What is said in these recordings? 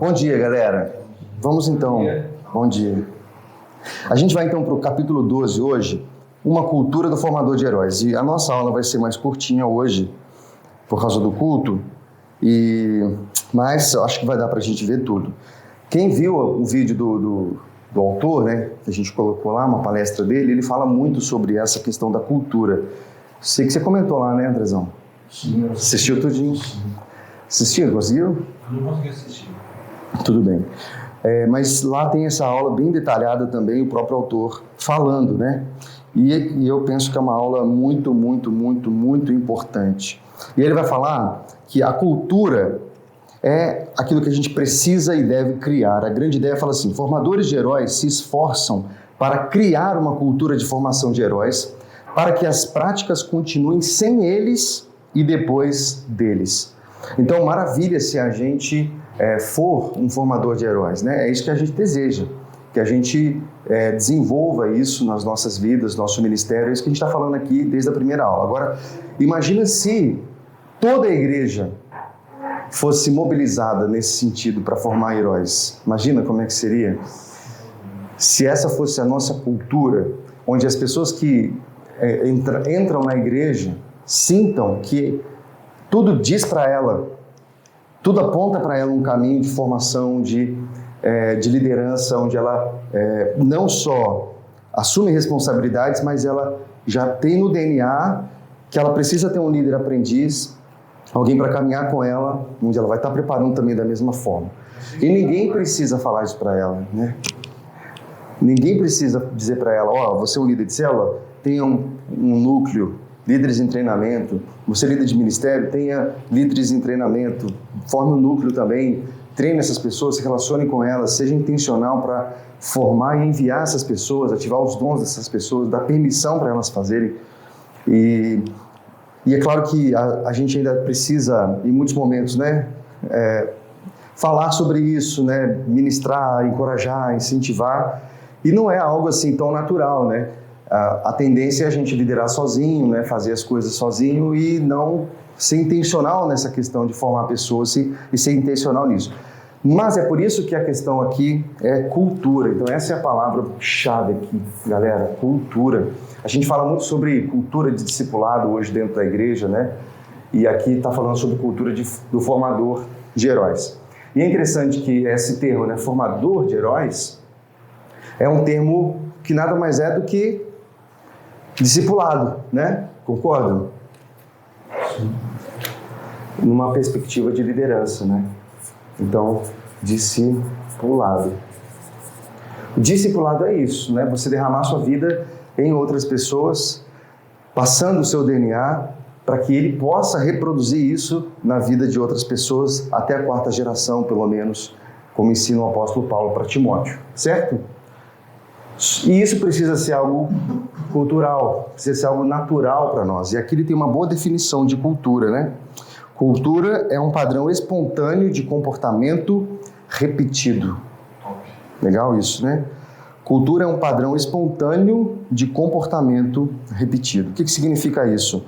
Bom dia, galera. Vamos então. Bom dia. A gente vai então para o capítulo 12 hoje, uma cultura do formador de heróis. E a nossa aula vai ser mais curtinha hoje, por causa do culto, mas eu acho que vai dar para a gente ver tudo. Quem viu o vídeo do autor, né, que a gente colocou lá, uma palestra dele, ele fala muito sobre essa questão da cultura. Sei que você comentou lá, né, Andrezão? Sim. Assistiu tudinho? Sim. Assistiu? Conseguiu? Não consegui assistir. Tudo bem. Mas lá tem essa aula bem detalhada também, o próprio autor falando, né? E eu penso que é uma aula muito, muito, muito, muito importante. E ele vai falar que a cultura é aquilo que a gente precisa e deve criar. A grande ideia fala assim: formadores de heróis se esforçam para criar uma cultura de formação de heróis, para que as práticas continuem sem eles e depois deles. Então, maravilha se a gente for um formador de heróis, né? É isso que a gente deseja, que a gente desenvolva isso nas nossas vidas, nosso ministério. É isso que a gente está falando aqui desde a primeira aula. Agora, imagina se toda a igreja fosse mobilizada nesse sentido para formar heróis. Imagina como é que seria? Se essa fosse a nossa cultura, onde as pessoas que entram na igreja sintam que tudo diz para ela, tudo aponta para ela um caminho de formação, de liderança, onde ela não só assume responsabilidades, mas ela já tem no DNA que ela precisa ter um líder aprendiz, alguém para caminhar com ela, onde ela vai estar preparando também da mesma forma. E ninguém precisa falar isso para ela, né? Ninguém precisa dizer para ela: você é um líder de célula, tenha um núcleo, líderes em treinamento. Você é líder de ministério, tenha líderes em treinamento, forme um núcleo também, treine essas pessoas, se relacione com elas, seja intencional para formar e enviar essas pessoas, ativar os dons dessas pessoas, dar permissão para elas fazerem. E é claro que a gente ainda precisa, em muitos momentos, né, falar sobre isso, né, ministrar, encorajar, incentivar. E não é algo assim tão natural, né? A tendência é a gente liderar sozinho, né, fazer as coisas sozinho e não ser intencional nessa questão de formar pessoas e ser intencional nisso. Mas é por isso que a questão aqui é cultura. Então essa é a palavra-chave aqui, galera, cultura. A gente fala muito sobre cultura de discipulado hoje dentro da igreja, né? E aqui está falando sobre cultura do formador de heróis. E é interessante que esse termo, né, formador de heróis, é um termo que nada mais é do que discipulado, né? Concordam? Sim. Numa perspectiva de liderança, né? Então, discipulado. O discipulado é isso, né? Você derramar sua vida em outras pessoas, passando o seu DNA para que ele possa reproduzir isso na vida de outras pessoas até a 4ª geração, pelo menos, como ensina o apóstolo Paulo para Timóteo, certo? E isso precisa ser algo cultural, precisa ser algo natural para nós. E aqui ele tem uma boa definição de cultura, né? Cultura é um padrão espontâneo de comportamento repetido. Legal isso, né? Cultura é um padrão espontâneo de comportamento repetido. O que significa isso?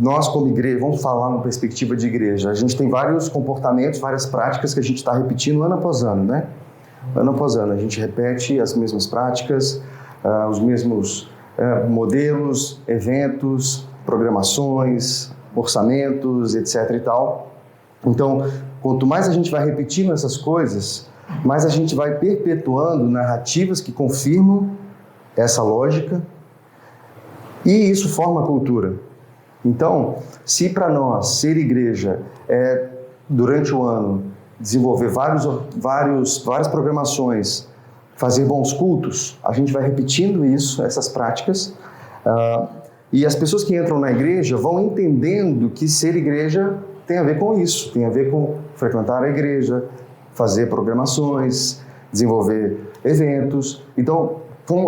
Nós, como igreja, vamos falar numa perspectiva de igreja, a gente tem vários comportamentos, várias práticas que a gente está repetindo ano após ano, né? Ano após ano, a gente repete as mesmas práticas, os mesmos modelos, eventos, programações, orçamentos, etc. e tal. Então, quanto mais a gente vai repetindo essas coisas, mais a gente vai perpetuando narrativas que confirmam essa lógica e isso forma a cultura. Então, se para nós ser igreja é, durante o ano, desenvolver várias programações, fazer bons cultos, a gente vai repetindo isso, essas práticas, e as pessoas que entram na igreja vão entendendo que ser igreja tem a ver com isso, tem a ver com frequentar a igreja, fazer programações, desenvolver eventos. Então,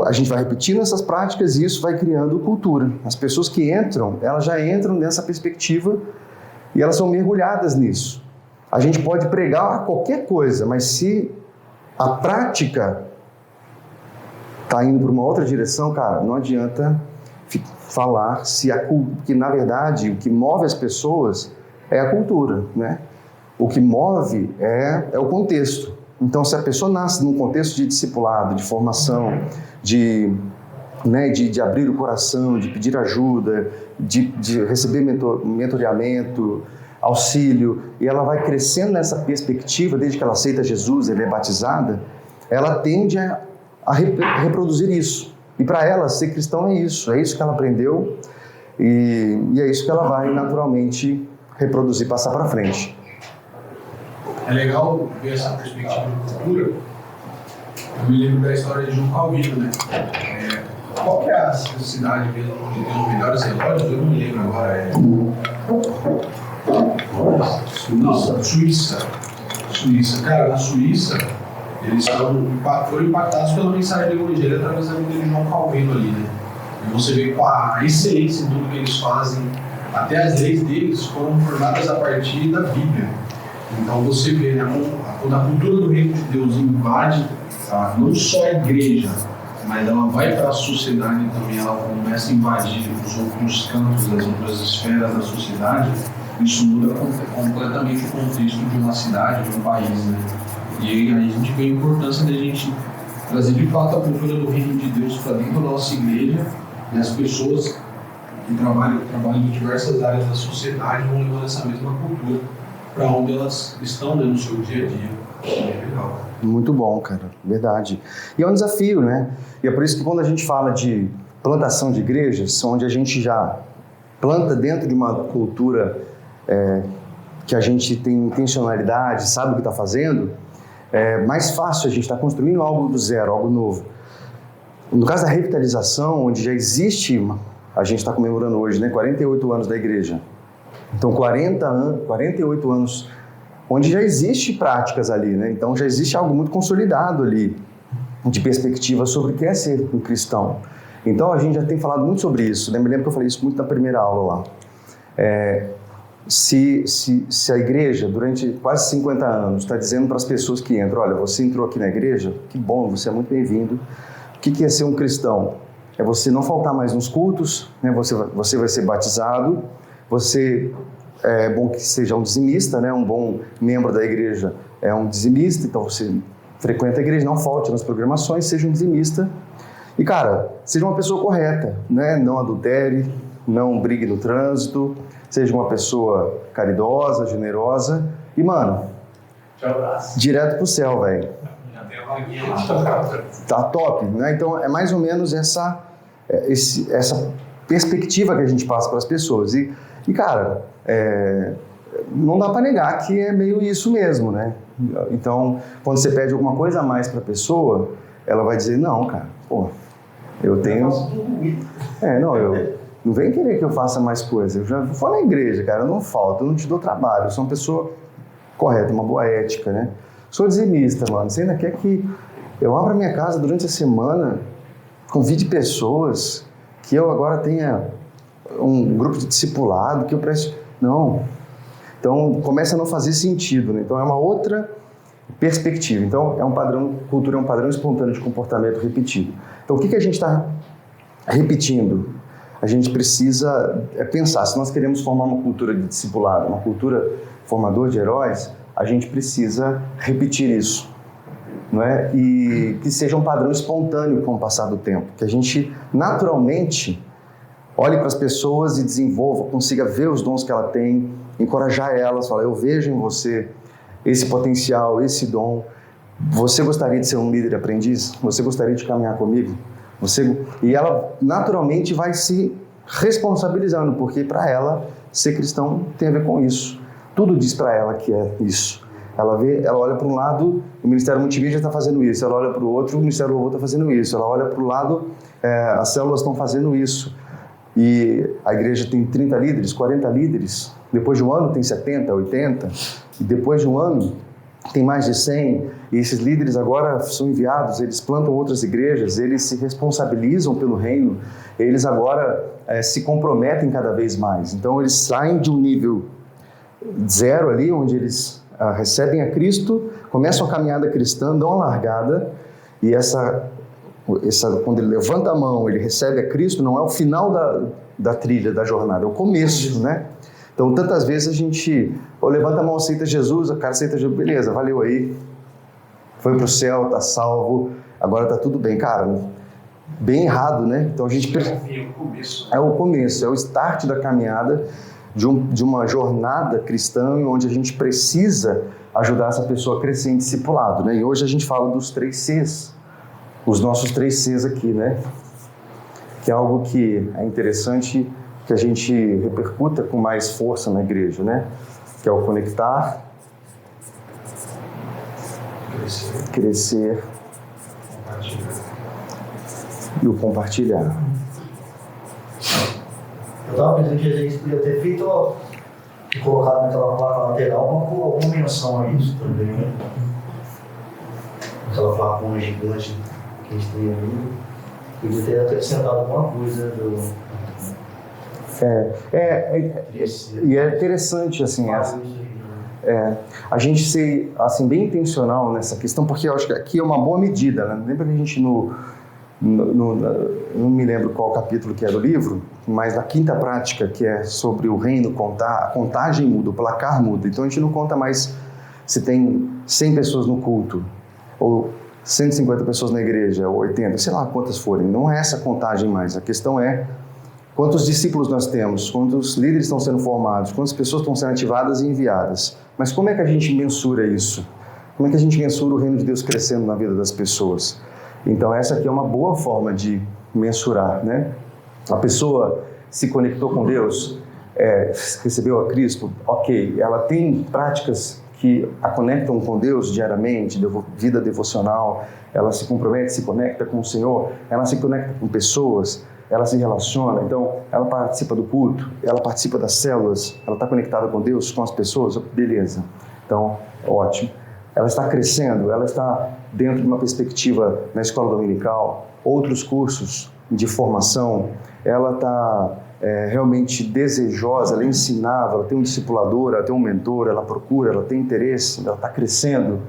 a gente vai repetindo essas práticas e isso vai criando cultura. As pessoas que entram, elas já entram nessa perspectiva e elas são mergulhadas nisso. A gente pode pregar qualquer coisa, mas se a prática está indo para uma outra direção, cara, não adianta falar que na verdade o que move as pessoas é a cultura, né? O que move é o contexto. Então, se a pessoa nasce num contexto de discipulado, de formação, de abrir o coração, de pedir ajuda, de receber mentoreamento, auxílio, e ela vai crescendo nessa perspectiva, desde que ela aceita Jesus, ela é batizada, ela tende a reproduzir isso. E para ela, ser cristão é isso que ela aprendeu e é isso que ela vai naturalmente reproduzir, passar para frente. É legal ver essa perspectiva de cultura. Eu me lembro da história de João Calvino, né? Qual que é a cidade mesmo onde tem os melhores relógios? Eu não me lembro agora. Suíça. Cara, na Suíça, eles foram impactados pela mensagem do Evangelho através da vida de João Calvino ali, né? E você vê com a excelência em tudo que eles fazem, até as leis deles foram formadas a partir da Bíblia. Então você vê, né, quando a cultura do reino de Deus invade, não só a igreja, mas ela vai para a sociedade também, ela começa a invadir os outros campos, as outras esferas da sociedade, isso muda completamente o contexto de uma cidade, de um país, né? E aí a gente vê a importância da gente trazer de fato a cultura do reino de Deus para dentro da nossa igreja, e as pessoas que trabalham em diversas áreas da sociedade vão levando essa mesma cultura para onde elas estão, né, no seu dia a dia. É legal. Muito bom, cara, verdade. E é um desafio, né? E é por isso que quando a gente fala de plantação de igrejas, onde a gente já planta dentro de uma cultura que a gente tem intencionalidade, sabe o que está fazendo, é mais fácil a gente estar construindo algo do zero, algo novo. No caso da revitalização, onde já existe, a gente está comemorando hoje, né, 48 anos da igreja. Então, 48 anos, onde já existe práticas ali, né? Então já existe algo muito consolidado ali, de perspectiva sobre o que é ser um cristão. Então a gente já tem falado muito sobre isso, né? Me lembro que eu falei isso muito na primeira aula lá. Se a igreja, durante quase 50 anos, está dizendo para as pessoas que entram, olha, você entrou aqui na igreja, que bom, você é muito bem-vindo. O que é ser um cristão? É você não faltar mais nos cultos, né? Você vai ser batizado, é bom que seja um dizimista, né? Um bom membro da igreja é um dizimista, então você frequenta a igreja, não falte nas programações, seja um dizimista. E, cara, seja uma pessoa correta, né? Não adultere, não brigue no trânsito, seja uma pessoa caridosa, generosa e, mano, direto pro céu, velho. Tá top, né? Então, é mais ou menos essa perspectiva que a gente passa para as pessoas. E cara, não dá para negar que é meio isso mesmo, né? Então, quando você pede alguma coisa a mais para a pessoa, ela vai dizer, não, cara, pô, eu tenho... Não vem querer que eu faça mais coisa. Eu já vou na igreja, cara, eu não falto, eu não te dou trabalho, eu sou uma pessoa correta, uma boa ética, né? Sou dizimista, mano. Você ainda quer que eu abra minha casa durante a semana, convide pessoas, que eu agora tenha um grupo de discipulado, que eu presto... Não. Então, começa a não fazer sentido, né? Então, é uma outra perspectiva. Então, cultura é um padrão espontâneo de comportamento repetido. Então, o que a gente está repetindo? A gente precisa pensar, se nós queremos formar uma cultura de discipulado, uma cultura formador de heróis, a gente precisa repetir isso, não é? E que seja um padrão espontâneo com o passar do tempo, que a gente naturalmente olhe para as pessoas e desenvolva, consiga ver os dons que ela tem, encorajar elas, falar, eu vejo em você esse potencial, esse dom. Você gostaria de ser um líder aprendiz? Você gostaria de caminhar comigo? E ela naturalmente vai se responsabilizando, porque para ela ser cristão tem a ver com isso. Tudo diz para ela que é isso. Ela olha para um lado, o Ministério Multimídia está fazendo isso. Ela olha para o outro, o Ministério Louvor está fazendo isso. Ela olha para o lado, as células estão fazendo isso. E a igreja tem 30 líderes, 40 líderes. Depois de um ano tem 70, 80. E depois de um ano tem mais de 100. E esses líderes agora são enviados, eles plantam outras igrejas, eles se responsabilizam pelo reino. Eles agora se comprometem cada vez mais. Então eles saem de um nível zero ali, onde eles recebem a Cristo, começam a caminhada cristã, dão a largada, e quando ele levanta a mão, ele recebe a Cristo, não é o final da trilha, da jornada, é o começo, né? Então, tantas vezes a gente levanta a mão, aceita Jesus, o cara aceita Jesus, beleza, valeu aí, foi pro céu, tá salvo, agora tá tudo bem. Cara, bem errado, né? Então a gente... É o começo, é o start da caminhada de uma jornada cristã onde a gente precisa ajudar essa pessoa a crescer em discipulado, né? E hoje a gente fala dos 3 Cs, os nossos 3 Cs aqui, né? Que é algo que é interessante que a gente repercuta com mais força na igreja, né? Que é o conectar, crescer e o compartilhar. Eu estava pensando que a gente podia ter feito e colocado naquela placa lateral alguma menção a isso também, né? Aquela placona gigante que a gente tem ali, podia ter acrescentado alguma coisa do... E é interessante, assim, a gente ser assim, bem intencional nessa questão, porque eu acho que aqui é uma boa medida, né? Lembra que a gente não me lembro qual capítulo que é do livro, mas na 5ª prática, que é sobre o reino, a contagem muda, o placar muda. Então a gente não conta mais se tem 100 pessoas no culto, ou 150 pessoas na igreja, ou 80, sei lá quantas forem. Não é essa contagem mais. A questão é quantos discípulos nós temos, quantos líderes estão sendo formados, quantas pessoas estão sendo ativadas e enviadas. Mas como é que a gente mensura isso? Como é que a gente mensura o reino de Deus crescendo na vida das pessoas? Então essa aqui é uma boa forma de mensurar, né? A pessoa se conectou com Deus, recebeu a Cristo, ok, ela tem práticas que a conectam com Deus diariamente, vida devocional, ela se compromete, se conecta com o Senhor, ela se conecta com pessoas, ela se relaciona, então ela participa do culto, ela participa das células, ela está conectada com Deus, com as pessoas, beleza, então ótimo. Ela está crescendo, ela está dentro de uma perspectiva na escola dominical, outros cursos de formação, ela está realmente desejosa, ela ensinava, ela tem um discipulador, ela tem um mentor, ela procura, ela tem interesse, ela está crescendo.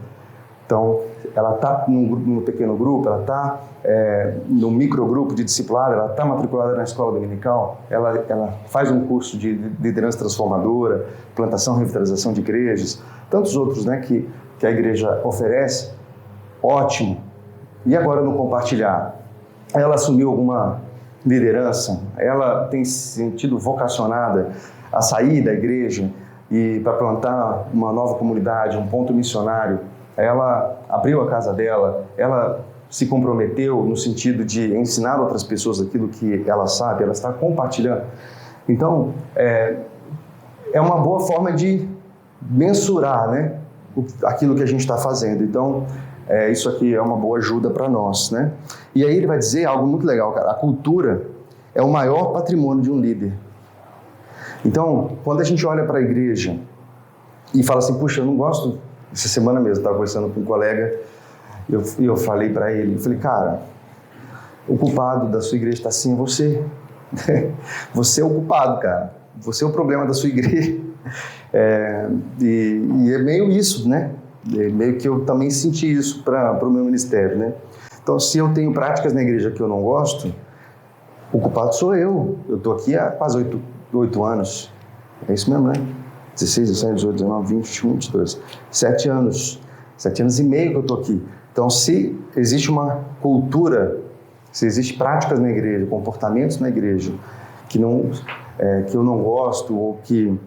Então, ela está num pequeno grupo, ela está no microgrupo de discipulado, ela está matriculada na escola dominical, ela faz um curso de liderança transformadora, plantação e revitalização de igrejas, tantos outros, né, que a igreja oferece, ótimo. E agora no compartilhar? Ela assumiu alguma liderança? Ela tem se sentido vocacionada a sair da igreja e para plantar uma nova comunidade, um ponto missionário? Ela abriu a casa dela, ela se comprometeu no sentido de ensinar outras pessoas aquilo que ela sabe, ela está compartilhando. Então, é uma boa forma de mensurar, né, aquilo que a gente está fazendo. Então, isso aqui é uma boa ajuda para nós, né? E aí ele vai dizer algo muito legal, cara. A cultura é o maior patrimônio de um líder. Então, quando a gente olha para a igreja e fala assim, puxa, eu não gosto... Essa semana mesmo, eu estava conversando com um colega e eu falei para ele, eu falei, cara, o culpado da sua igreja está assim, é você. Você é o culpado, cara. Você é o problema da sua igreja. E é meio isso, né? Meio que eu também senti isso para o meu ministério, né? Então, se eu tenho práticas na igreja que eu não gosto, o culpado sou eu. Eu estou aqui há quase 8 anos. É isso mesmo, né? 16, 17, 18, 19, 20, 21, 22. 7 anos. 7 anos e meio que eu estou aqui. Então, se existe uma cultura, se existe práticas na igreja, comportamentos na igreja que eu não gosto ou que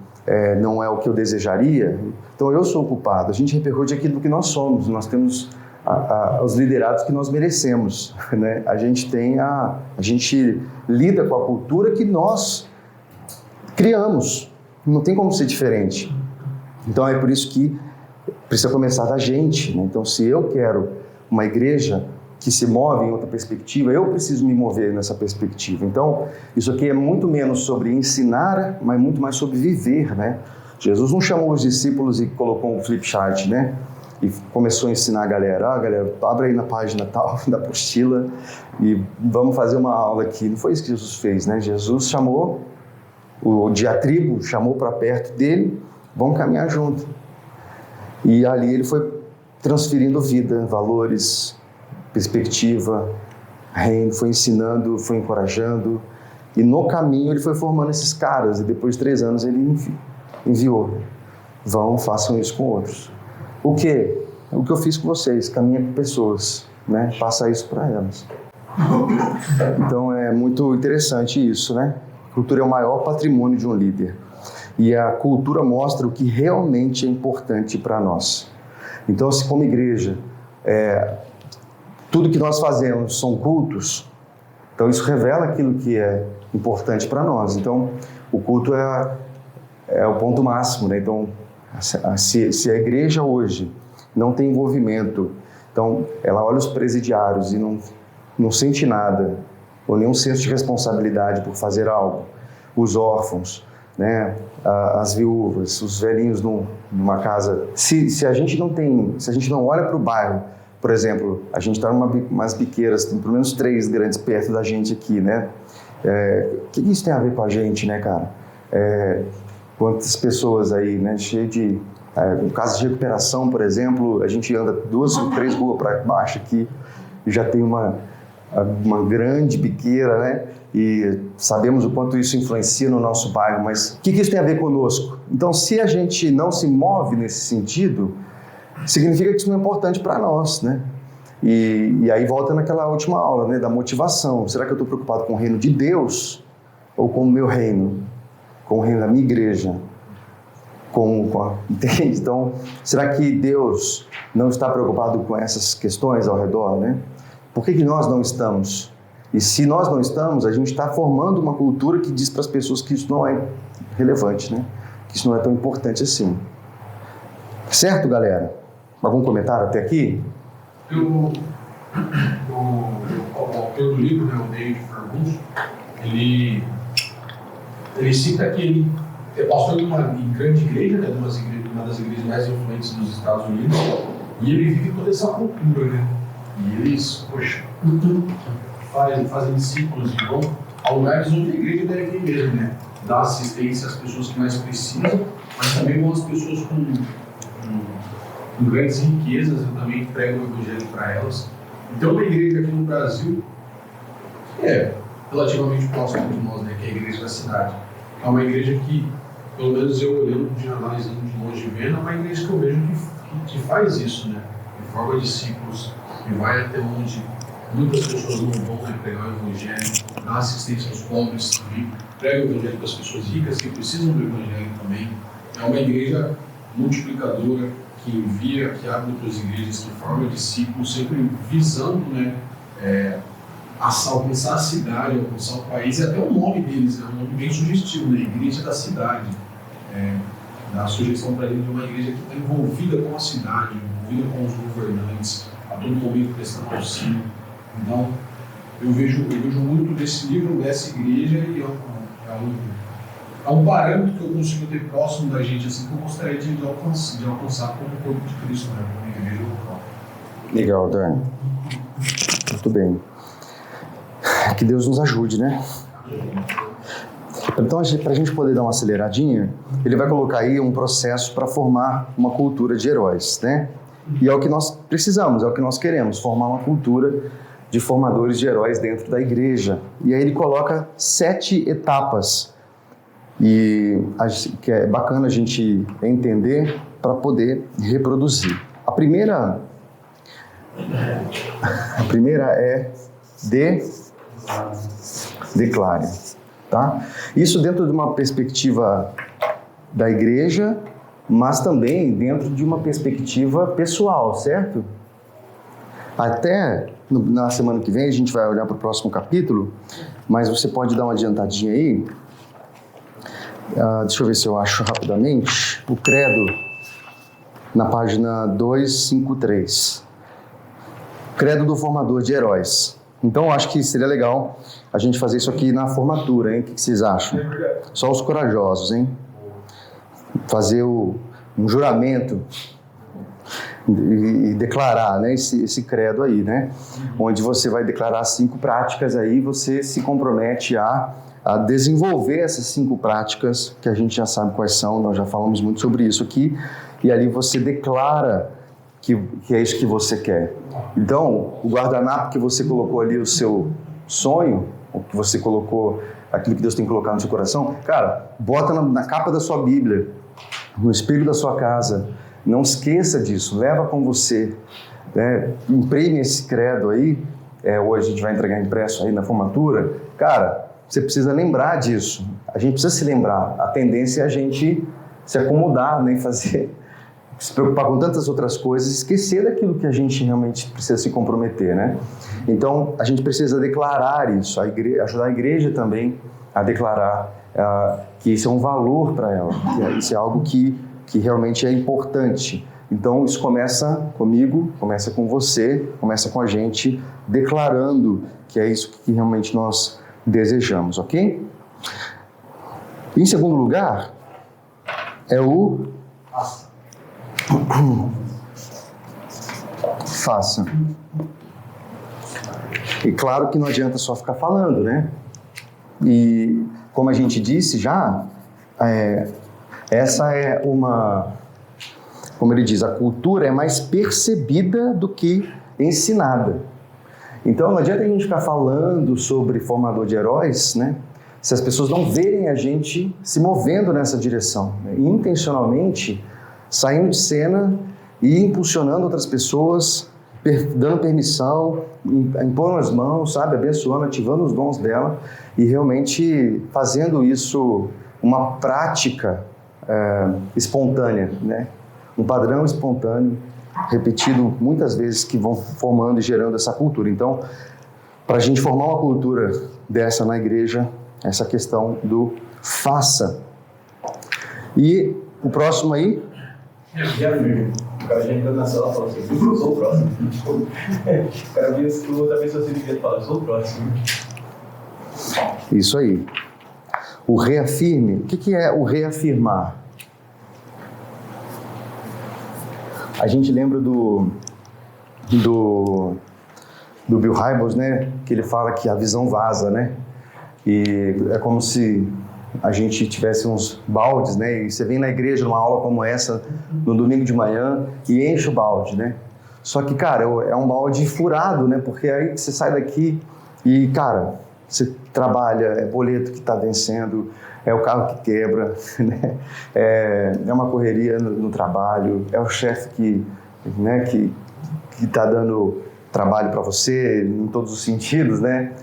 não é o que eu desejaria, então eu sou o culpado. A gente repercute aquilo que nós somos. Nós temos os liderados que nós merecemos, né? A gente lida com a cultura que nós criamos. Não tem como ser diferente. Então é por isso que precisa começar da gente, né? Então, se eu quero uma igreja que se move em outra perspectiva, eu preciso me mover nessa perspectiva. Então, isso aqui é muito menos sobre ensinar, mas muito mais sobre viver, né? Jesus não chamou os discípulos e colocou um flip chart, né? E começou a ensinar a galera, galera, abre aí na página tal, da apostila e vamos fazer uma aula aqui. Não foi isso que Jesus fez, né? Jesus chamou o diatribo, chamou para perto dele, vamos caminhar junto. E ali ele foi transferindo vida, valores, perspectiva, reino, foi ensinando, foi encorajando. E no caminho ele foi formando esses caras. E depois de 3 anos ele enviou. Vão, façam isso com outros. O que? O que eu fiz com vocês, caminha com pessoas, né? Passa isso para elas. Então é muito interessante isso, né? A cultura é o maior patrimônio de um líder. E a cultura mostra o que realmente é importante para nós. Então, se como igreja, tudo que nós fazemos são cultos, então isso revela aquilo que é importante para nós. Então, o culto é o ponto máximo, né? Então, se a igreja hoje não tem envolvimento, então ela olha os presidiários e não sente nada, ou nenhum senso de responsabilidade por fazer algo, os órfãos, né? As viúvas, os velhinhos numa casa. Se a gente não olha para o bairro, por exemplo, a gente está em umas biqueiras, tem pelo menos 3 grandes perto da gente aqui, né? O que isso tem a ver com a gente, né, cara? Quantas pessoas aí, né, cheio de... no caso de recuperação, por exemplo, a gente anda 2 ou 3 ruas para baixo aqui e já tem uma grande biqueira, né? E sabemos o quanto isso influencia no nosso bairro, mas o que isso tem a ver conosco? Então, se a gente não se move nesse sentido, significa que isso não é importante para nós, né? E aí volta naquela última aula, né, da motivação. Será que eu estou preocupado com o reino de Deus ou com o meu reino? Com o reino da minha igreja? Entende? Então, será que Deus não está preocupado com essas questões ao redor, né? Por que nós não estamos? E se nós não estamos, a gente está formando uma cultura que diz para as pessoas que isso não é relevante, né? Que isso não é tão importante assim. Certo, galera? Algum comentário até aqui? O autor do livro, né, o David Ferguson, ele cita que ele é pastor de uma grande igreja, né, uma das igrejas mais influentes dos Estados Unidos, e ele vive toda essa cultura, né? E eles, fazem discípulos e vão a lugares onde a igreja deve ir mesmo, né? Dar assistência às pessoas que mais precisam, mas também vão às pessoas com grandes riquezas, eu também prego o evangelho para elas. Então, uma igreja aqui no Brasil é relativamente próxima de nós, né? Que é a igreja da cidade. É uma igreja que, pelo menos eu olhando, analisando de longe e vendo, é uma igreja que eu vejo que faz isso, né? Que forma discípulos, que vai até onde muitas pessoas não vão, né, pregar o evangelho, dar assistência aos pobres, prega o evangelho para as pessoas ricas que precisam do evangelho também. É uma igreja multiplicadora, que envia, que abre outras igrejas, que forma discípulos, sempre visando, né, alcançar a cidade, alcançar o país, e até o nome deles, é um nome bem sugestivo, né? Igreja da cidade. Dá a sugestão para ele de uma igreja que está envolvida com a cidade, envolvida com os governantes, a todo momento prestando auxílio. Então, eu vejo muito desse livro, dessa igreja, e é um parâmetro que eu consigo ter próximo da gente, assim, que eu gostaria de alcançar como corpo de Cristo, né, como igreja local. Legal, Dan. Muito bem. Que Deus nos ajude, né? Então, para a gente poder dar uma aceleradinha, ele vai colocar aí um processo para formar uma cultura de heróis, né? E é o que nós precisamos, é o que nós queremos, formar uma cultura de formadores de heróis dentro da igreja. E aí ele coloca 7 etapas, e que é bacana a gente entender para poder reproduzir. A primeira é declare, tá? Isso dentro de uma perspectiva da igreja, mas também dentro de uma perspectiva pessoal, certo? Até na semana que vem a gente vai olhar para o próximo capítulo, mas você pode dar uma adiantadinha aí. Deixa eu ver se eu acho rapidamente. O credo, na página 253. Credo do formador de heróis. Então, eu acho que seria legal a gente fazer isso aqui na formatura, hein? O que vocês acham? Só os corajosos, hein? Fazer um juramento e declarar, né, esse credo aí, né? Onde você vai declarar 5 práticas aí, você se compromete a desenvolver essas 5 práticas, que a gente já sabe quais são, nós já falamos muito sobre isso aqui, e ali você declara que é isso que você quer. Então, o guardanapo que você colocou ali, o seu sonho, o que você colocou, aquilo que Deus tem colocado no seu coração, cara, bota na capa da sua Bíblia, no espelho da sua casa. Não esqueça disso, leva com você, né? Imprime esse credo aí, hoje a gente vai entregar impresso aí na formatura. Cara, você precisa lembrar disso, a gente precisa se lembrar. A tendência é a gente se acomodar, né? Se preocupar com tantas outras coisas, esquecer daquilo que a gente realmente precisa se comprometer, né? Então, a gente precisa declarar isso, ajudar a igreja também a declarar que isso é um valor para ela, que isso é algo que realmente é importante. Então, isso começa comigo, começa com você, começa com a gente, declarando que é isso que realmente nós desejamos, ok? Em segundo lugar, é o faça. E claro que não adianta só ficar falando, né? E como a gente disse já, essa é como ele diz, a cultura é mais percebida do que ensinada. Então não adianta a gente ficar falando sobre formador de heróis, né? Se as pessoas não verem a gente se movendo nessa direção, né? Intencionalmente saindo de cena e impulsionando outras pessoas, dando permissão, impondo as mãos, sabe, abençoando, ativando os dons dela e realmente fazendo isso uma prática espontânea, né? Um padrão espontâneo, repetido muitas vezes, que vão formando e gerando essa cultura. Então, para a gente formar uma cultura dessa na igreja, essa questão do faça. E o próximo aí? O cara já entrou na sala e falou assim: eu sou o próximo. O cara viu que outra pessoa se liga e fala: eu sou o próximo. Isso aí. O reafirme. O que é o reafirmar? A gente lembra do Bill Hybels, né? Que ele fala que a visão vaza, né? E é como se a gente tivesse uns baldes, né? E você vem na igreja numa aula como essa, no domingo de manhã, e enche o balde, né? Só que, cara, é um balde furado, né? Porque aí você sai daqui e, cara, você trabalha, é boleto que está vencendo, é o carro que quebra, né? É uma correria no trabalho, é o chefe que está dando trabalho para você em todos os sentidos, né?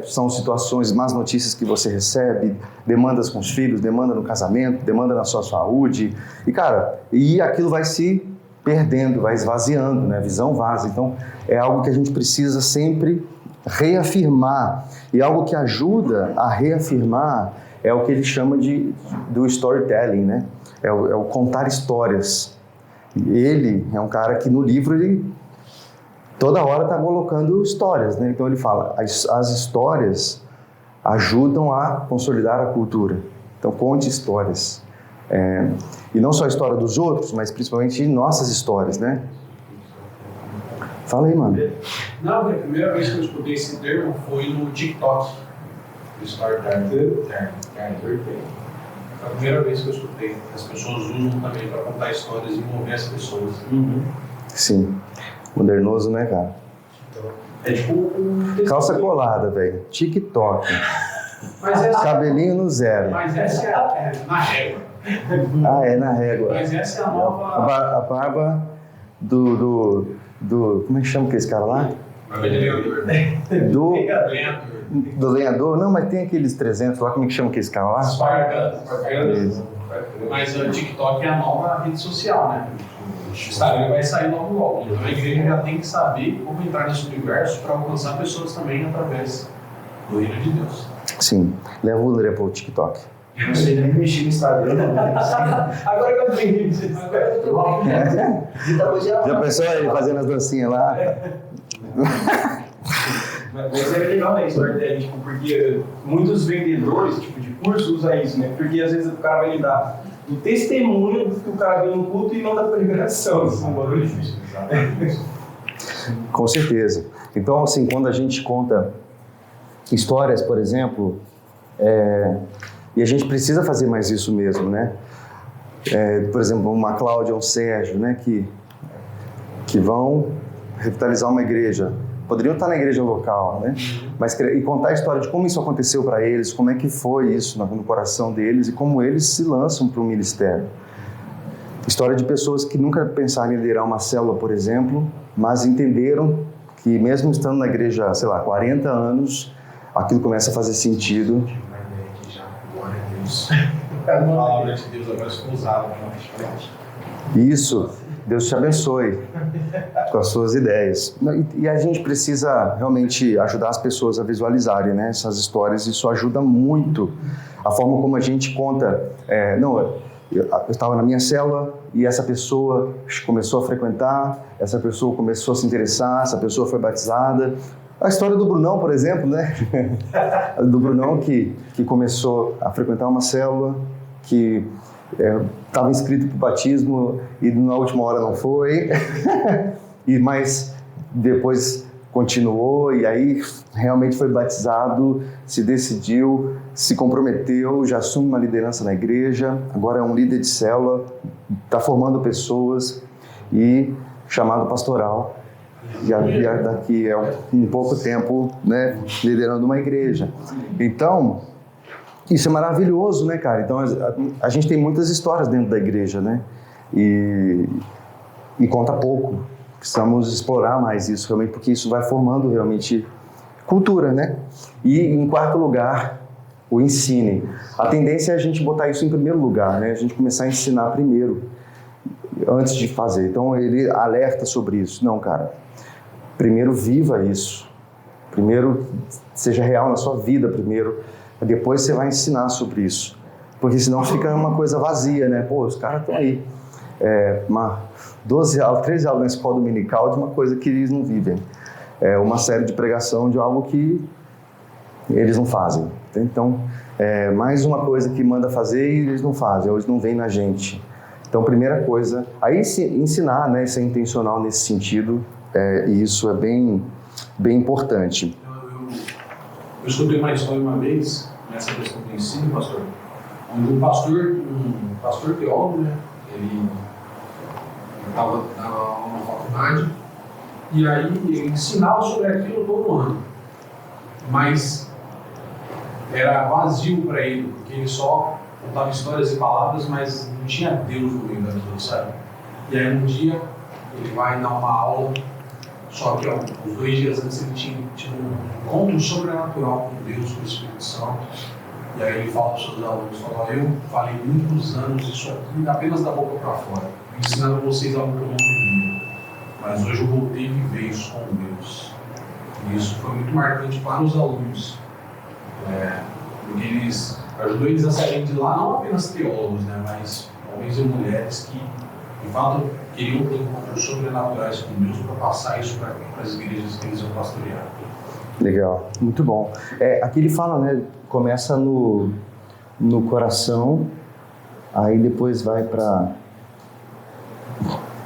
São situações, más notícias que você recebe, demandas com os filhos, demanda no casamento, demanda na sua saúde, e cara, aquilo vai se perdendo, vai esvaziando, né? A visão vaza. Então é algo que a gente precisa sempre reafirmar, e algo que ajuda a reafirmar é o que ele chama do storytelling, né? É o contar histórias. Ele é um cara que no livro ele toda hora está colocando histórias, né? Então ele fala, as histórias ajudam a consolidar a cultura. Então conte histórias. E não só a história dos outros, mas principalmente nossas histórias, né? Fala aí, mano. Não, a primeira vez que eu escutei esse termo foi no TikTok. Storytelling. Foi a primeira vez que eu escutei. As pessoas usam também para contar histórias e mover as pessoas. Sim. Modernoso, né, cara? É tipo calça colada, velho. TikTok. Mas cabelinho no zero. Mas essa é na régua. Na régua. Mas essa é a nova... A barba do como é que chama esse cara lá? Barba de lenhador. Do lenhador? Não, mas tem aqueles 300 lá, como é que chama esse cara lá? Espargando. Mas o TikTok é a nova rede social, né? O Instagram vai sair logo. Então a igreja já tem que saber como entrar nesse universo para alcançar pessoas também através do reino de Deus. Sim, leva o André para o TikTok. Eu não sei nem mexer no Instagram, não. Agora que eu aprendi isso. Já pensou ele fazendo as dancinhas lá? Mas é legal, né, storytelling, tipo, porque muitos vendedores, tipo, de curso usam isso, né? Porque às vezes o cara vai lhe dar o testemunho do que o cara viu no culto e não da pregação. Isso é um barulho difícil. Com certeza. Então, assim, quando a gente conta histórias, por exemplo, e a gente precisa fazer mais isso mesmo, né? Por exemplo, uma Cláudia, um Sérgio, né? Que vão revitalizar uma igreja. Poderiam estar na igreja local, né? E contar a história de como isso aconteceu para eles, como é que foi isso no coração deles e como eles se lançam para o ministério. História de pessoas que nunca pensaram em liderar uma célula, por exemplo, mas entenderam que mesmo estando na igreja, sei lá, 40 anos, aquilo começa a fazer sentido. Uma ideia aqui já, glória a Deus. A palavra de Deus agora ficou usada. Isso, Deus te abençoe com as suas ideias. E a gente precisa realmente ajudar as pessoas a visualizarem, né, essas histórias. Isso ajuda muito a forma como a gente conta. Eu estava na minha célula e essa pessoa começou a frequentar, essa pessoa começou a se interessar, essa pessoa foi batizada. A história do Brunão, por exemplo, né? Do Brunão que começou a frequentar uma célula, que estava inscrito para o batismo e na última hora não foi, mas depois continuou e aí realmente foi batizado, se decidiu, se comprometeu, já assume uma liderança na igreja, agora é um líder de célula, está formando pessoas e chamado pastoral. E daqui a um pouco tempo, né, liderando uma igreja. Então, isso é maravilhoso, né, cara? Então, a gente tem muitas histórias dentro da igreja, né? E conta pouco. Precisamos explorar mais isso, realmente, porque isso vai formando, realmente, cultura, né? E, em quarto lugar, o ensine. A tendência é a gente botar isso em primeiro lugar, né? A gente começar a ensinar primeiro, antes de fazer. Então, ele alerta sobre isso. Não, cara. Primeiro, viva isso. Primeiro, seja real na sua vida primeiro. Depois você vai ensinar sobre isso. Porque senão fica uma coisa vazia, né? Pô, os caras estão aí. 13 aulas na escola dominical de uma coisa que eles não vivem. Uma série de pregação de algo que eles não fazem. Então, mais uma coisa que manda fazer e eles não fazem, ou eles não veem na gente. Então, primeira coisa, aí ensinar, né? Ser intencional nesse sentido, e isso é bem, bem importante. Eu escutei uma história uma vez, nessa questão do ensino, pastor, onde um pastor teólogo, né, ele estava na faculdade, e aí ele ensinava sobre aquilo todo ano, mas era vazio para ele, porque ele só contava histórias e palavras, mas não tinha Deus no meio daquilo, sabe? E aí um dia ele vai dar uma aula, só que uns 2 dias antes ele tinha um encontro sobrenatural com Deus, com o Espírito Santo. E aí ele fala para os seus alunos, eu falei muitos anos isso aqui apenas da boca para fora, ensinando vocês algo que eu não vivia. Mas hoje eu voltei a viver isso com Deus. E isso foi muito marcante para os alunos. Porque ajudou eles a saírem de lá, não apenas teólogos, né, mas homens e mulheres que, de fato, queriam ter encontros sobrenaturais com Deus para passar isso para as igrejas que eles vão pastorear. Legal, muito bom. Aqui ele fala, né, começa no coração, aí depois vai para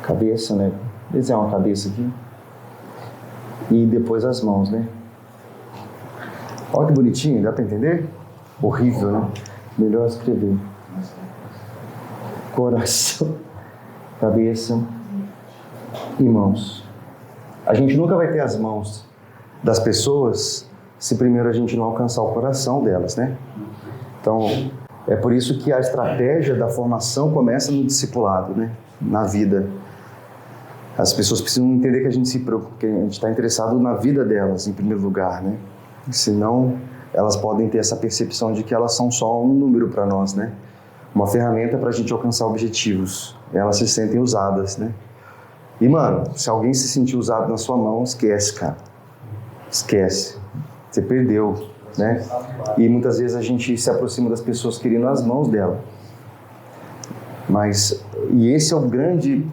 cabeça, né? Desenhar uma cabeça aqui. E depois as mãos, né? Olha que bonitinho, dá para entender? Horrível, né? Melhor escrever. Coração, cabeça e mãos. A gente nunca vai ter as mãos das pessoas se primeiro a gente não alcançar o coração delas, né? Então, é por isso que a estratégia da formação começa no discipulado, né? Na vida. As pessoas precisam entender que a gente está interessado na vida delas, em primeiro lugar, né? Senão, elas podem ter essa percepção de que elas são só um número para nós, né? Uma ferramenta para a gente alcançar objetivos. Elas se sentem usadas, né? E, mano, se alguém se sentir usado na sua mão, esquece, cara. Esquece. Você perdeu, né? E muitas vezes a gente se aproxima das pessoas querendo as mãos dela. E esse é o grande...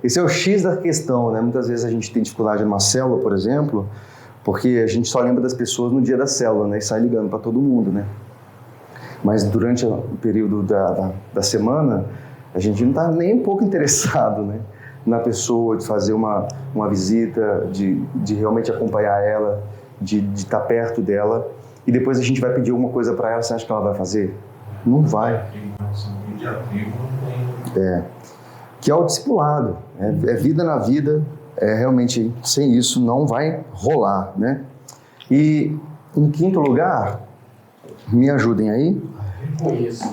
Esse é o X da questão, né? Muitas vezes a gente tem dificuldade numa célula, por exemplo, porque a gente só lembra das pessoas no dia da célula, né? E sai ligando para todo mundo, né? Mas durante o período da semana, a gente não está nem um pouco interessado, né? Na pessoa, de fazer uma visita, de realmente acompanhar ela, de estar perto dela. E depois a gente vai pedir alguma coisa para ela, você acha que ela vai fazer? Não vai. Que é o discipulado, é vida na vida, realmente sem isso não vai rolar, né? E em quinto lugar, me ajudem aí. Reconheça.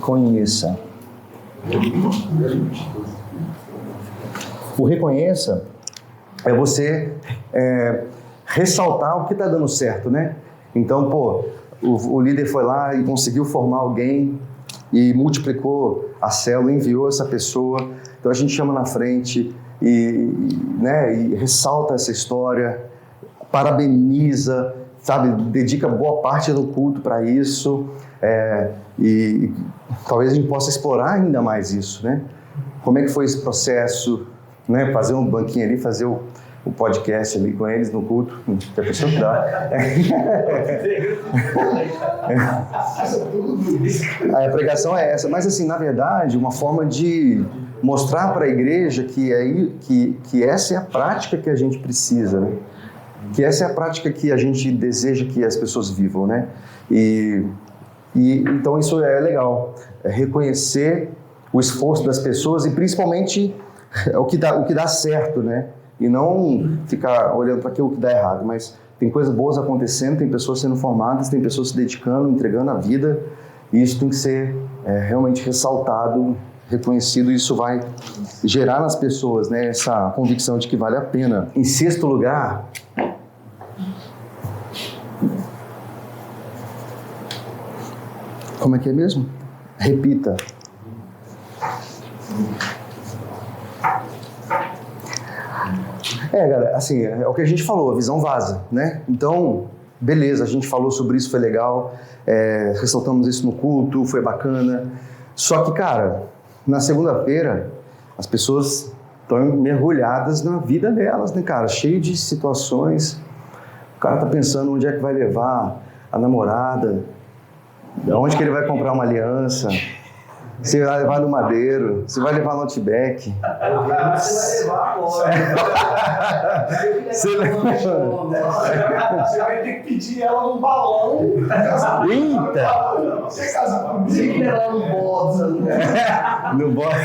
Conheça. O reconheça é você ressaltar o que está dando certo, né? Então, pô, o líder foi lá e conseguiu formar alguém e multiplicou a célula, enviou essa pessoa. Então a gente chama na frente e ressalta essa história, parabeniza, sabe, dedica boa parte do culto para isso, e talvez a gente possa explorar ainda mais isso, né? Como é que foi esse processo, né? Fazer um banquinho ali, fazer o podcast ali com eles no culto, que a pessoa dá. A pregação é essa, mas assim, na verdade, uma forma de mostrar para a igreja que essa é a prática que a gente precisa, né? Que essa é a prática que a gente deseja que as pessoas vivam, né? E então isso é legal, reconhecer o esforço das pessoas e principalmente o que dá certo, né? E não ficar olhando para aquilo que dá errado, mas tem coisas boas acontecendo, tem pessoas sendo formadas, tem pessoas se dedicando, entregando a vida, e isso tem que ser realmente ressaltado, reconhecido, e isso vai gerar nas pessoas, né, essa convicção de que vale a pena. Em sexto lugar, como é que é mesmo? Repita. Galera, assim, é o que a gente falou, a visão vaza, né? Então, beleza, a gente falou sobre isso, foi legal, ressaltamos isso no culto, foi bacana. Só que, cara, na segunda-feira, as pessoas estão mergulhadas na vida delas, né, cara? Cheio de situações. O cara tá pensando onde é que vai levar a namorada, onde que ele vai comprar uma aliança. Você vai levar no Madeiro, você vai levar no Outback. Você vai levar agora. Você vai ter que pedir ela num balão. Eita! Você casa comigo. Você que levar no Bosa. No Bosa.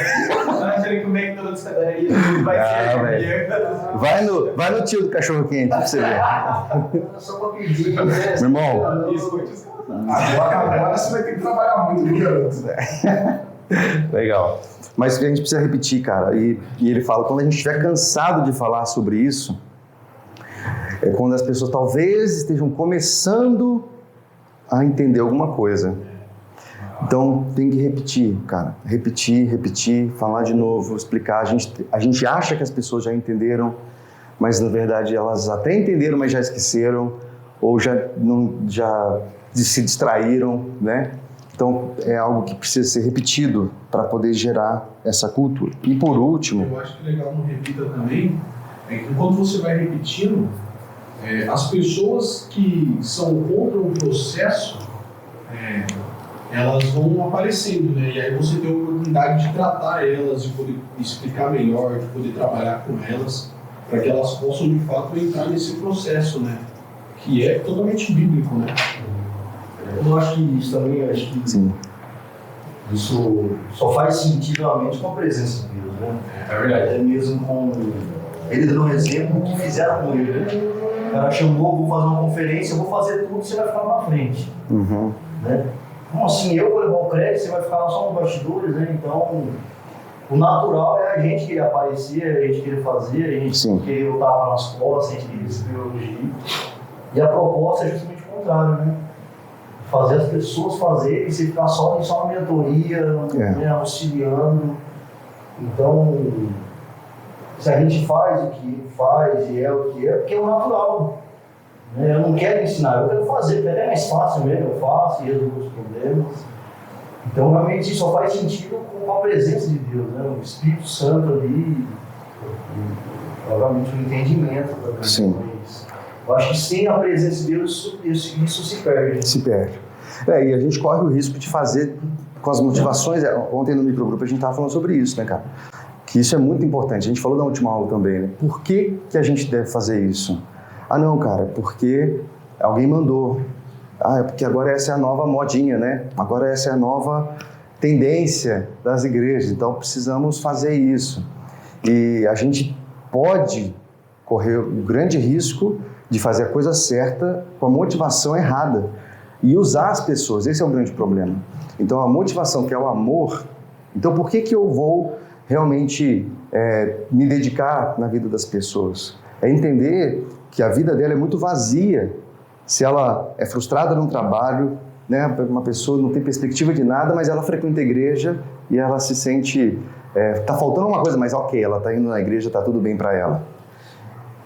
Imagina como é que toda essa daí vai ser. Vai no tio do cachorro quente pra você ver. Só pra pedir, né? Meu irmão. Agora você vai ter que trabalhar muito, garoto. Legal. Mas a gente precisa repetir, cara. E ele fala, quando a gente estiver cansado de falar sobre isso, é quando as pessoas talvez estejam começando a entender alguma coisa. Então tem que repetir, cara. Repetir, falar de novo, explicar. A gente acha que as pessoas já entenderam, mas na verdade elas até entenderam, mas já esqueceram, ou já se distraíram, né? Então é algo que precisa ser repetido para poder gerar essa cultura. E por último... Eu acho que legal no Repita também é que quando você vai repetindo, as pessoas que são contra o processo, elas vão aparecendo, né? E aí você tem a oportunidade de tratar elas, de poder explicar melhor, de poder trabalhar com elas, para que elas possam de fato entrar nesse processo, né? Que é totalmente bíblico, né? Eu acho que isso também, Sim. Isso só faz sentido realmente com a presença de Deus, né? É verdade. Até mesmo com ele dando um exemplo que fizeram com ele, né? O cara chamou, vou fazer uma conferência, eu vou fazer tudo, você vai ficar lá na frente. Uhum. Né? Como assim, eu vou levar o crédito, você vai ficar lá só nos bastidores, né? Então, o natural é a gente querer aparecer, a gente querer fazer, a gente querer lutar nas costas, a gente querer receber elogio. E a proposta é justamente o contrário, né? Fazer as pessoas fazerem, você ficar só na mentoria, né, auxiliando. Então, se a gente faz o que faz e é o que é, porque é o natural. Né? Eu não quero ensinar, eu quero fazer, porque é mais fácil mesmo, eu faço e resolvo os problemas. Então, realmente, isso só faz sentido com a presença de Deus, né? O Espírito Santo ali, e, obviamente, o entendimento também. Sim. Eu acho que sem a presença de Deus, isso se perde. Se perde. E a gente corre o risco de fazer com as motivações. Ontem no microgrupo a gente estava falando sobre isso, né, cara? Que isso é muito importante. A gente falou na última aula também, né? Por que a gente deve fazer isso? Ah, não, cara, porque alguém mandou. Ah, é porque agora essa é a nova modinha, né? Agora essa é a nova tendência das igrejas. Então precisamos fazer isso. E a gente pode correr o grande risco de fazer a coisa certa com a motivação errada. e usar as pessoas. Esse é o grande problema. Então, a motivação, que é o amor, então por que eu vou realmente me dedicar na vida das pessoas? É entender que a vida dela é muito vazia se ela é frustrada no trabalho, né? Uma pessoa não tem perspectiva de nada, mas ela frequenta a igreja e ela se sente... tá faltando uma coisa, mas ok, ela está indo na igreja, está tudo bem para ela.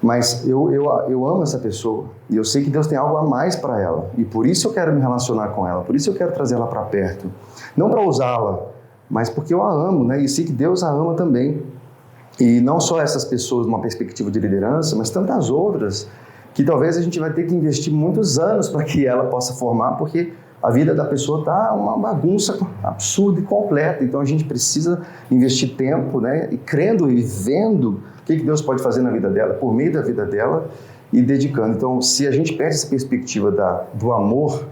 Mas eu amo essa pessoa e eu sei que Deus tem algo a mais para ela. E por isso eu quero me relacionar com ela, por isso eu quero trazer ela para perto. Não para usá-la, mas porque eu a amo, né? E sei que Deus a ama também. E não só essas pessoas numa perspectiva de liderança, mas tantas outras que talvez a gente vai ter que investir muitos anos para que ela possa formar, porque a vida da pessoa está uma bagunça absurda e completa. Então a gente precisa investir tempo, né? E crendo e vendo o que Deus pode fazer na vida dela, por meio da vida dela, e dedicando. Então, se a gente perde essa perspectiva do amor,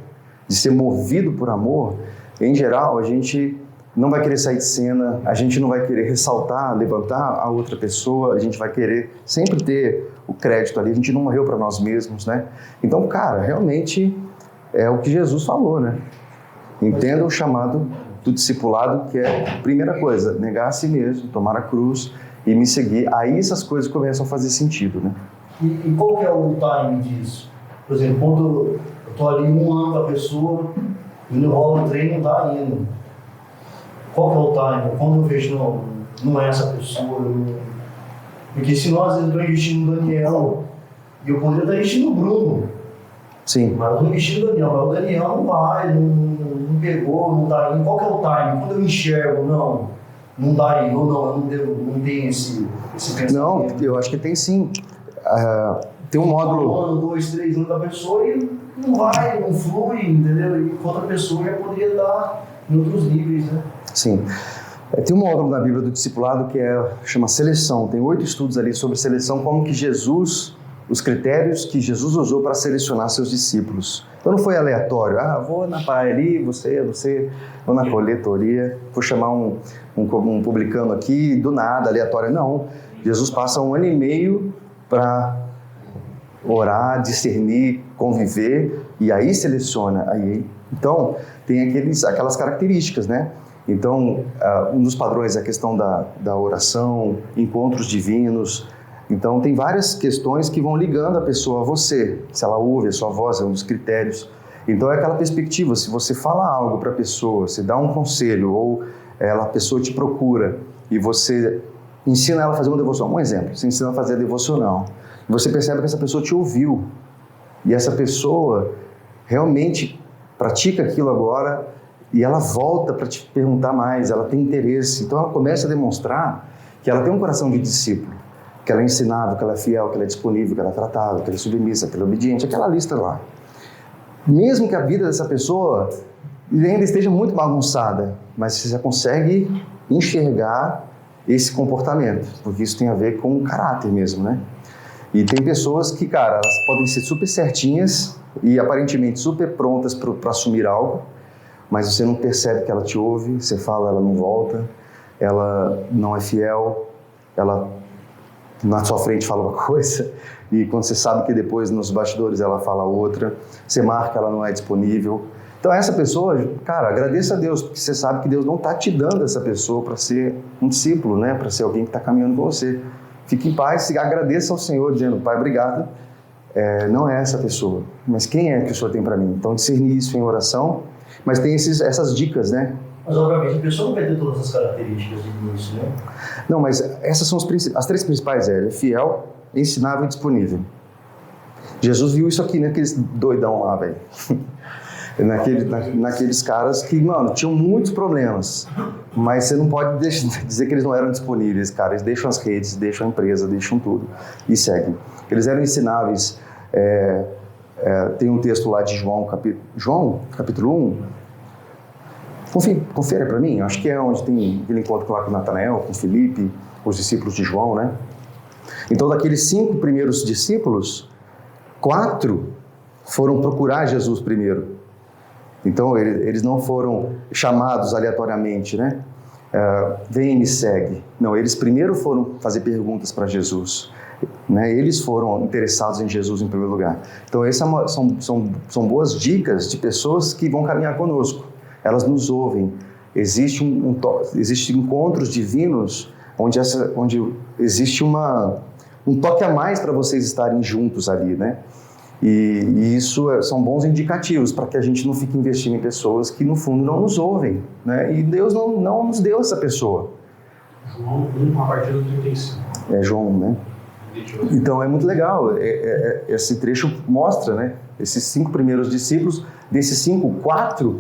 de ser movido por amor, em geral, a gente não vai querer sair de cena, a gente não vai querer ressaltar, levantar a outra pessoa, a gente vai querer sempre ter o crédito ali, a gente não morreu para nós mesmos, né? Então, cara, realmente é o que Jesus falou, né? Entenda o chamado do discipulado, que é a primeira coisa, negar a si mesmo, tomar a cruz e me seguir. Aí essas coisas começam a fazer sentido, né? E qual que é o timing disso? Por exemplo, quando eu estou ali 1 ano com a pessoa e no rolo do treino não está indo. Qual que é o timing? Quando eu vejo, não é essa pessoa. Porque senão, às vezes, eu estou investindo no Daniel e eu poderia estar investindo no Bruno. Sim. Mas eu estou investindo no Daniel, mas o Daniel não vai, não pegou, não está indo. Qual que é o timing? Quando eu enxergo, não dá indo, ou não tem esse pensamento. Não, eu acho que tem sim. Tem um módulo... 1 ano, 2, 3 anos da pessoa e não vai, não flui, entendeu? E outra pessoa já poderia estar em outros níveis, né? Sim. Tem um módulo na Bíblia do discipulado que chama seleção. Tem 8 estudos ali sobre seleção, como que os critérios que Jesus usou para selecionar seus discípulos. Então não foi aleatório, vou na praia ali, você, vou na coletoria, vou chamar um publicano aqui, do nada, aleatório. Não, Jesus passa 1 ano e meio para orar, discernir, conviver, e aí seleciona. Então, tem aquelas características, né? Então, um dos padrões é a questão da oração, encontros divinos. Então, tem várias questões que vão ligando a pessoa a você. Se ela ouve a sua voz, é um dos critérios. Então, é aquela perspectiva. Se você fala algo para a pessoa, você dá um conselho, ou a pessoa te procura e você ensina ela a fazer uma devoção. Um exemplo, você ensina ela a fazer a devocional. Você percebe que essa pessoa te ouviu. E essa pessoa realmente pratica aquilo agora e ela volta para te perguntar mais, ela tem interesse. Então, ela começa a demonstrar que ela tem um coração de discípulo. Que ela é ensinável, que ela é fiel, que ela é disponível, que ela é tratável, que ela é submissa, que ela é obediente, aquela lista lá. Mesmo que a vida dessa pessoa ainda esteja muito bagunçada, mas você já consegue enxergar esse comportamento, porque isso tem a ver com o caráter mesmo, né? E tem pessoas que, cara, elas podem ser super certinhas e aparentemente super prontas para assumir algo, mas você não percebe que ela te ouve, você fala, ela não volta, ela não é fiel, ela na sua frente fala uma coisa e quando você sabe que depois nos bastidores ela fala outra, você marca, ela não é disponível. Então essa pessoa, cara, agradeça a Deus, porque você sabe que Deus não está te dando essa pessoa para ser um discípulo, né? Para ser alguém que está caminhando com você. Fique em paz e agradeça ao Senhor, dizendo, Pai, obrigado, não é essa pessoa, mas quem é que o Senhor tem para mim? Então discernir isso em oração, mas tem essas dicas, né? Mas, obviamente, a pessoa não vai ter todas as características de início, né? Não, mas essas são as 3 principais. Ele é fiel, ensinável e disponível. Jesus viu isso aqui, naqueles doidão lá, velho. Naqueles caras que, mano, tinham muitos problemas. Mas você não pode dizer que eles não eram disponíveis, cara. Eles deixam as redes, deixam a empresa, deixam tudo e seguem. Eles eram ensináveis. Tem um texto lá de João, capítulo 1. Confere para mim, acho que é onde tem aquele encontro lá com Natanael, com Filipe, os discípulos de João, né? Então, daqueles 5 primeiros discípulos, 4 foram procurar Jesus primeiro. Então, eles não foram chamados aleatoriamente, né? vem e me segue. Não, eles primeiro foram fazer perguntas para Jesus. Né? Eles foram interessados em Jesus em primeiro lugar. Então, essas são boas dicas de pessoas que vão caminhar conosco. Elas nos ouvem. Existem encontros divinos onde existe um toque a mais para vocês estarem juntos ali, né? E isso são bons indicativos para que a gente não fique investindo em pessoas que no fundo não nos ouvem, né? E Deus não nos deu essa pessoa. João 1, a partir do 35. É João, né? Então é muito legal, esse trecho mostra, né? Esses 5 primeiros discípulos, desses 5, 4,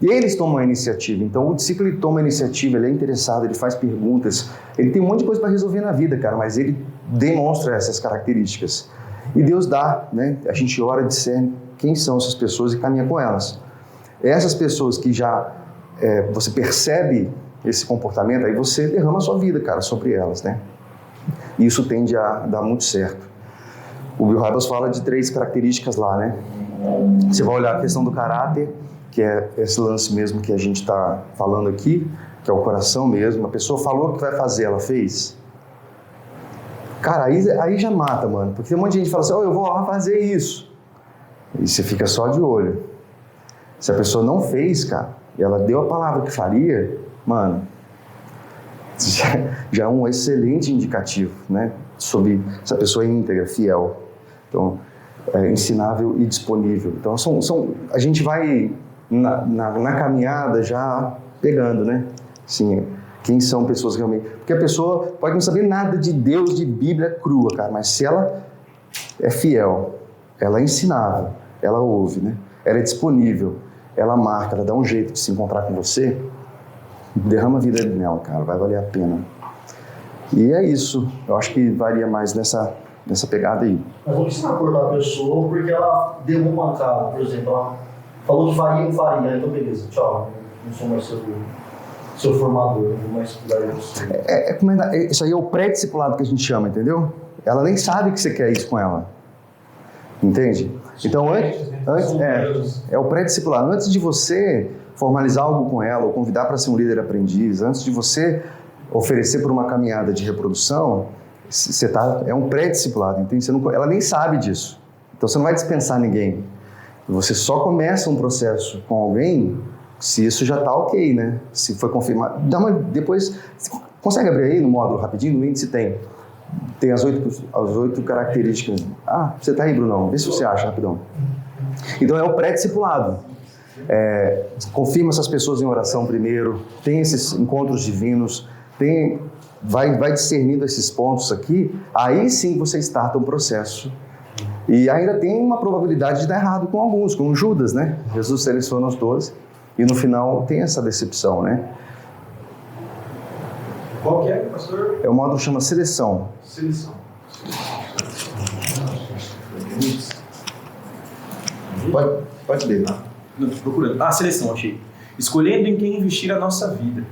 eles tomam a iniciativa. Então o discípulo ele toma a iniciativa, ele é interessado, ele faz perguntas, ele tem um monte de coisa para resolver na vida, cara, mas ele demonstra essas características. E Deus dá, né? A gente ora e discerne quem são essas pessoas e caminha com elas. Essas pessoas que já você percebe esse comportamento, aí você derrama a sua vida, cara, sobre elas, né? E isso tende a dar muito certo. O Bill Hybels fala de 3 características lá, né? Você vai olhar a questão do caráter, que é esse lance mesmo que a gente está falando aqui, que é o coração mesmo. A pessoa falou que vai fazer, ela fez. Cara, aí já mata, mano. Porque tem um monte de gente que fala assim, eu vou lá fazer isso. E você fica só de olho. Se a pessoa não fez, cara, e ela deu a palavra que faria, mano, já é um excelente indicativo, né? Sobre se a pessoa é íntegra, fiel. Então, ensinável e disponível. Então, a gente vai na caminhada já pegando, né? Assim, quem são pessoas realmente... Porque a pessoa pode não saber nada de Deus, de Bíblia crua, cara, mas se ela é fiel, ela é ensinável, ela ouve, né? Ela é disponível, ela marca, ela dá um jeito de se encontrar com você, derrama a vida nela, cara, vai valer a pena. E é isso, eu acho que varia mais nessa pegada aí. Mas não precisa acordar a pessoa porque ela deu uma mancada, por exemplo, ela falou que faria, não faria, então beleza, tchau, não sou mais seu formador, não vou mais cuidar de você. Isso aí é o pré-discipulado que a gente chama, entendeu? Ela nem sabe que você quer isso com ela, entende? Então, é o pré-discipulado. Antes de você formalizar algo com ela, ou convidar para ser um líder aprendiz, antes de você oferecer por uma caminhada de reprodução, é um pré-discipulado, entende? Ela nem sabe disso. Então você não vai dispensar ninguém. Você só começa um processo com alguém se isso já está ok, né? Se foi confirmado. Depois, consegue abrir aí no módulo rapidinho? No índice tem as 8 características. Ah, você está aí, Brunão? Vê se você acha rapidão. Então é o pré-discipulado. Confirma essas pessoas em oração primeiro, tem esses encontros divinos, vai discernindo esses pontos aqui, aí sim você starta um processo. E ainda tem uma probabilidade de dar errado com alguns, como Judas, né? Jesus seleciona os 12 e no final tem essa decepção, né? Qual que é, pastor? O módulo chama seleção. Seleção. Pode ler. Não, tô procurando. Seleção, achei. Escolhendo em quem investir a nossa vida.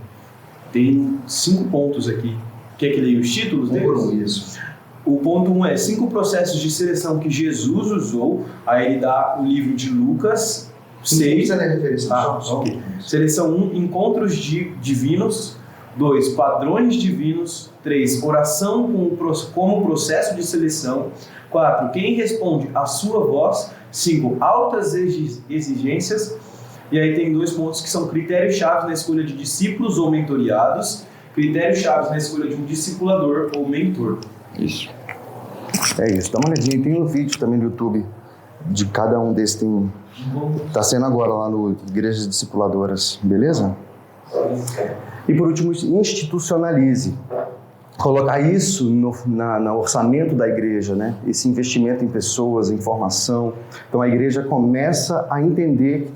Tem 5 pontos aqui. Quer que leia os títulos deles? Isso. O ponto 1 é 5 processos de seleção que Jesus usou. Aí ele dá o livro de Lucas 6. Okay. Seleção 1, encontros divinos. 2, padrões divinos. 3, oração como processo de seleção. 4, quem responde à sua voz. 5, altas exigências. E aí tem 2 pontos que são critérios-chave na escolha de discípulos ou mentoriados, critérios-chave na escolha de um discipulador ou mentor. Isso. É isso. Dá uma olhadinha. Tem um vídeo também no YouTube de cada um desses. Está sendo agora lá no Igrejas Discipuladoras. Beleza? E por último, institucionalize. Colocar isso no orçamento da igreja, né? Esse investimento em pessoas, em formação. Então a igreja começa a entender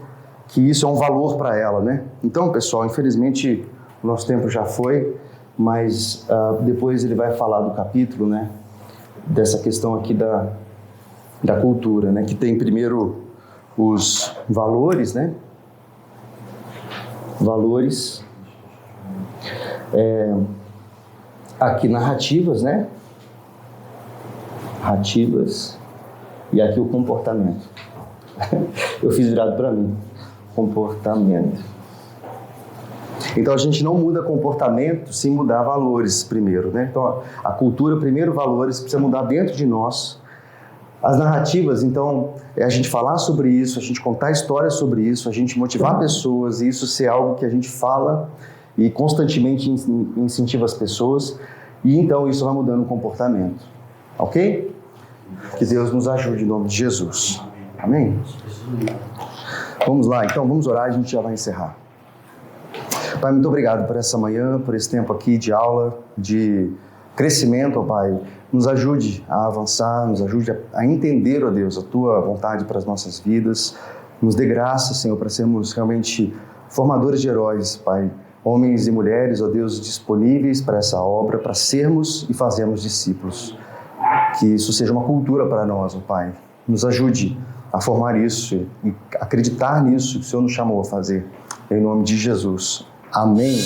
que isso é um valor para ela, né? Então, pessoal, infelizmente o nosso tempo já foi, mas depois ele vai falar do capítulo, né? Dessa questão aqui da cultura, né? Que tem primeiro os valores, né? Valores. Aqui narrativas, né? Narrativas. E aqui o comportamento. Eu fiz virado para mim. Comportamento. Então a gente não muda comportamento sem mudar valores primeiro, né? Então a cultura, primeiro valores, precisa mudar dentro de nós. As narrativas, então, é a gente falar sobre isso, a gente contar histórias sobre isso, a gente motivar pessoas e isso ser algo que a gente fala e constantemente incentiva as pessoas e então isso vai mudando o comportamento, ok? Que Deus nos ajude em nome de Jesus. Amém? Vamos lá, então, vamos orar e a gente já vai encerrar. Pai, muito obrigado por essa manhã, por esse tempo aqui de aula, de crescimento, ó Pai. Nos ajude a avançar, nos ajude a entender, ó Deus, a Tua vontade para as nossas vidas. Nos dê graça, Senhor, para sermos realmente formadores de heróis, Pai. Homens e mulheres, ó Deus, disponíveis para essa obra, para sermos e fazermos discípulos. Que isso seja uma cultura para nós, ó Pai. Nos ajude a formar isso e acreditar nisso que o Senhor nos chamou a fazer. Em nome de Jesus. Amém.